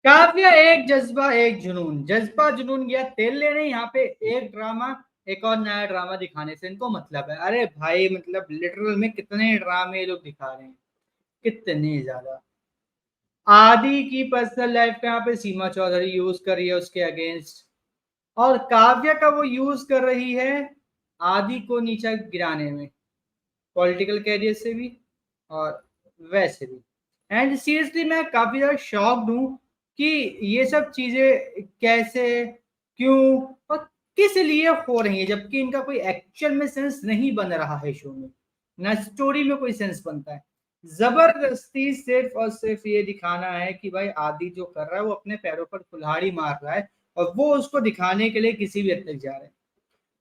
काव्या एक जज्बा एक जुनून, जज्बा जुनून गया तेल लेने। यहाँ पे एक ड्रामा एक और नया ड्रामा दिखाने से इनको मतलब है। अरे भाई मतलब लिटरल में कितने ड्रामे लोग दिखा रहे हैं, कितने ज्यादा। आदि की पर्सनल लाइफ का यहाँ पे सीमा चौधरी यूज कर रही है उसके अगेंस्ट, और काव्या का वो यूज कर रही है आदि को नीचा गिराने में, पॉलिटिकल कैरियर से भी और वैसे भी। एंड सीरियसली मैं काफी ज्यादा शॉक्ड हूँ कि ये सब चीजें कैसे, क्यों और किस लिए हो रही है, जबकि इनका कोई एक्चुअल में सेंस नहीं बन रहा है शो में, ना स्टोरी में कोई सेंस बनता है। जबरदस्ती सिर्फ और सिर्फ ये दिखाना है कि भाई आदि जो कर रहा है वो अपने पैरों पर कुल्हाड़ी मार रहा है, और वो उसको दिखाने के लिए किसी भी हद तक जा रहे हैं।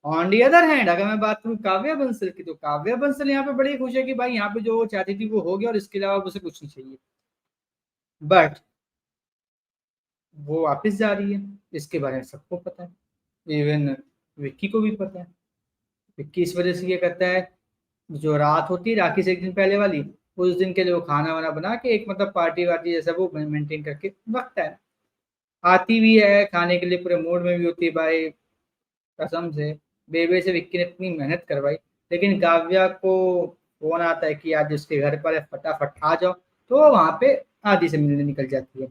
ऑन दी अदर हैंड अगर मैं बात करूं काव्या बंसल की, तो काव्या बंसल यहाँ पे बड़ी खुश है कि भाई यहाँ पे जो वो चाहती थी वो हो गया और इसके अलावा उसे कुछ नहीं चाहिए। बट वो वापस जा रही है, इसके बारे में सबको पता है, इवन विक्की को भी पता है। विक्की इस वजह से ये करता है, जो रात होती है राखी से एक दिन पहले वाली, उस दिन के लिए वो खाना वाना बना के एक मतलब पार्टी वार्टी जैसा वो मेंटेन करके रखता है। आती भी है खाने के लिए, पूरे मूड में भी होती है भाई। कसम से बेबे से विक्की ने इतनी मेहनत करवाई, लेकिन काव्या को फोन आता है कि आज उसके घर पर है, फटाफट आ जाओ, तो वो वहां पे आदि से मिलने निकल जाती है।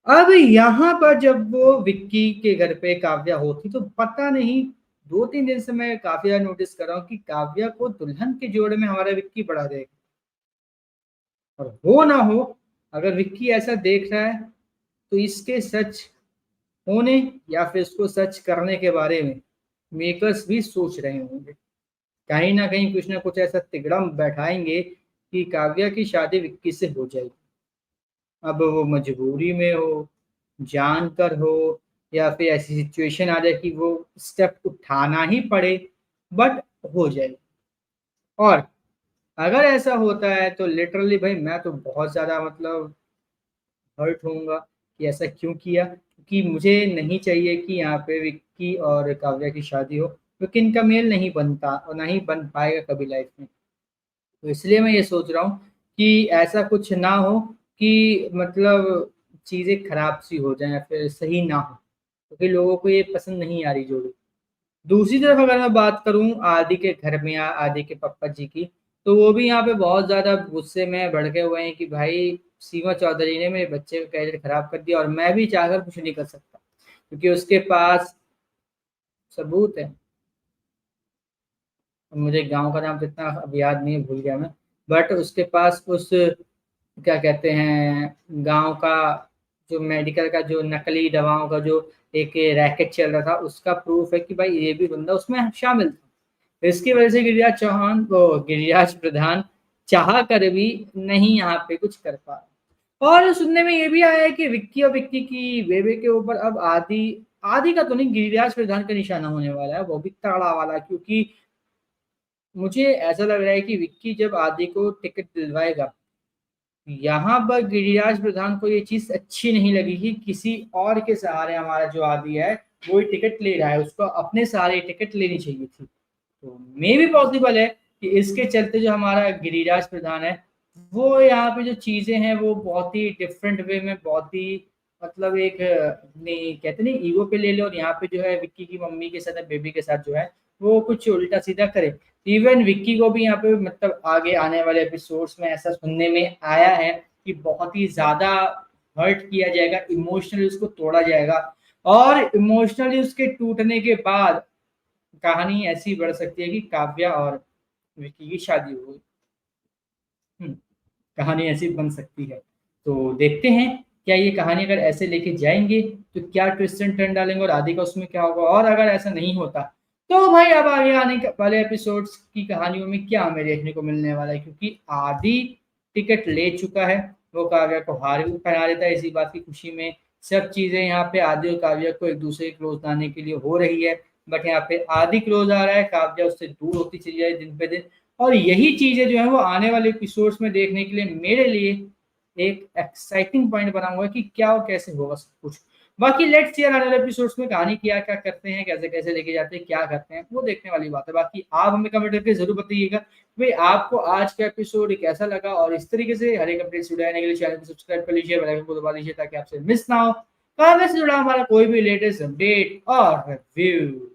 अब यहाँ पर जब वो विक्की के घर पे काव्या होती, तो पता नहीं 2-3 दिन से मैं काफी ज्यादा नोटिस कर रहा हूँ कि काव्या को दुल्हन के जोड़े में हमारा विक्की बढ़ा देगा। और हो ना हो, अगर विक्की ऐसा देख रहा है, तो इसके सच होने या फिर इसको सच करने के बारे में मेकर्स भी सोच रहे होंगे। कहीं ना कहीं कुछ ना कुछ ऐसा तिगड़म बैठाएंगे कि काव्या की शादी विक्की से हो जाएगी। अब वो मजबूरी में हो, जानकर हो, या फिर ऐसी सिचुएशन आ जाए कि वो स्टेप उठाना ही पड़े, बट हो जाए। और अगर ऐसा होता है तो लिटरली भाई मैं तो बहुत ज्यादा मतलब हर्ट होऊंगा कि ऐसा क्यों किया, क्योंकि मुझे नहीं चाहिए कि यहाँ पे विक्की और काव्या की शादी हो, क्योंकि इनका मेल नहीं बनता और ना ही बन पाएगा कभी लाइफ में। तो इसलिए मैं ये सोच रहा हूँ कि ऐसा कुछ ना हो कि मतलब चीजें खराब सी हो जाएं या फिर सही ना हो, क्योंकि लोगों को ये पसंद नहीं आ रही जोड़ी। दूसरी तरफ अगर मैं बात करूं आदि के घर में या आदि के पप्पा जी की, तो वो भी यहाँ पे बहुत ज्यादा गुस्से में भड़के हुए हैं कि भाई सीमा चौधरी ने मेरे बच्चे का कैरियर खराब कर दिया और मैं भी चाहकर कुछ नहीं कर सकता, क्योंकि उसके पास सबूत है। मुझे गांव का नाम तो इतना अब याद नहीं है, भूल गया मैं। बट उसके पास उस क्या कहते हैं गांव का जो मेडिकल का जो नकली दवाओं का जो एक रैकेट चल रहा था, उसका प्रूफ है कि भाई ये भी बंदा उसमें शामिल था। इसकी वजह से गिरिराज चौहान को गिरिराज प्रधान चाह कर भी नहीं यहाँ पे कुछ कर पा रहा। और सुनने में ये भी आया है कि विक्की और विक्की की बेबे के ऊपर अब आदि, आदि का तो नहीं गिरिराज प्रधान का निशाना होने वाला है, वो भी तगड़ा वाला। क्योंकि मुझे ऐसा लग रहा है कि विक्की जब आदि को टिकट दिलवाएगा, यहाँ पर गिरिराज प्रधान को ये चीज अच्छी नहीं लगी कि किसी और के सहारे हमारा जो आदि है वो टिकट ले रहा है, उसको अपने सहारे टिकट लेनी चाहिए थी। तो मे भी पॉसिबल है कि इसके चलते जो हमारा गिरिराज प्रधान है, वो यहाँ पे जो चीजें हैं वो बहुत ही डिफरेंट वे में, बहुत ही मतलब एक नहीं कहते नहीं ईगो पे ले लो, और यहाँ पे जो है विक्की की मम्मी के साथ बेबी के साथ जो है वो कुछ उल्टा सीधा करे। इवन विक्की को भी यहाँ पे मतलब आगे आने वाले एपिसोड्स में ऐसा सुनने में आया है कि बहुत ही ज्यादा हर्ट किया जाएगा, इमोशनली उसको तोड़ा जाएगा, और इमोशनली उसके टूटने के बाद कहानी ऐसी बढ़ सकती है कि काव्या और विक्की की शादी हो गई। हम्म, कहानी ऐसी बन सकती है। तो देखते हैं क्या ये कहानी अगर ऐसे लेके जाएंगे तो क्या ट्विस्ट एंड टर्न डालेंगे और आदि का उसमें क्या होगा, और अगर ऐसा नहीं होता तो भाई अब आगे आने वाले एपिसोड्स की कहानियों में क्या हमें देखने को मिलने वाला है। क्योंकि आदि टिकट ले चुका है, वो काव्या को हार भी पहना देता है इसी बात की खुशी में। सब चीजें यहाँ पे आदि और काव्या को एक दूसरे के क्लोज लाने के लिए हो रही है, बट यहाँ पे आदि क्लोज आ रहा है, काव्या उससे दूर होती चली जा रही है दिन पे दिन। और यही चीजें जो है वो आने वाले एपिसोड्स में देखने के लिए मेरे लिए एक एक्साइटिंग पॉइंट बना हुआ है कि क्या और कैसे होगा सब कुछ। बाकी लेट्स सी आने वाले एपिसोड्स में कहानी क्या क्या करते हैं, कैसे कैसे लेके जाते हैं, क्या करते हैं, वो देखने वाली बात है। बाकी आप हमें कमेंट करके जरूर बताइएगा भाई आपको आज का एपिसोड कैसा लगा, और इस तरीके से हर एक अपडेट वीडियो आने के लिए चैनल को सब्सक्राइब कर लीजिए, बेल आइकन को दबा लीजिए ताकि आपसे मिस ना हो कहानी से जुड़ा हमारा कोई भी लेटेस्ट अपडेट और रिव्यू।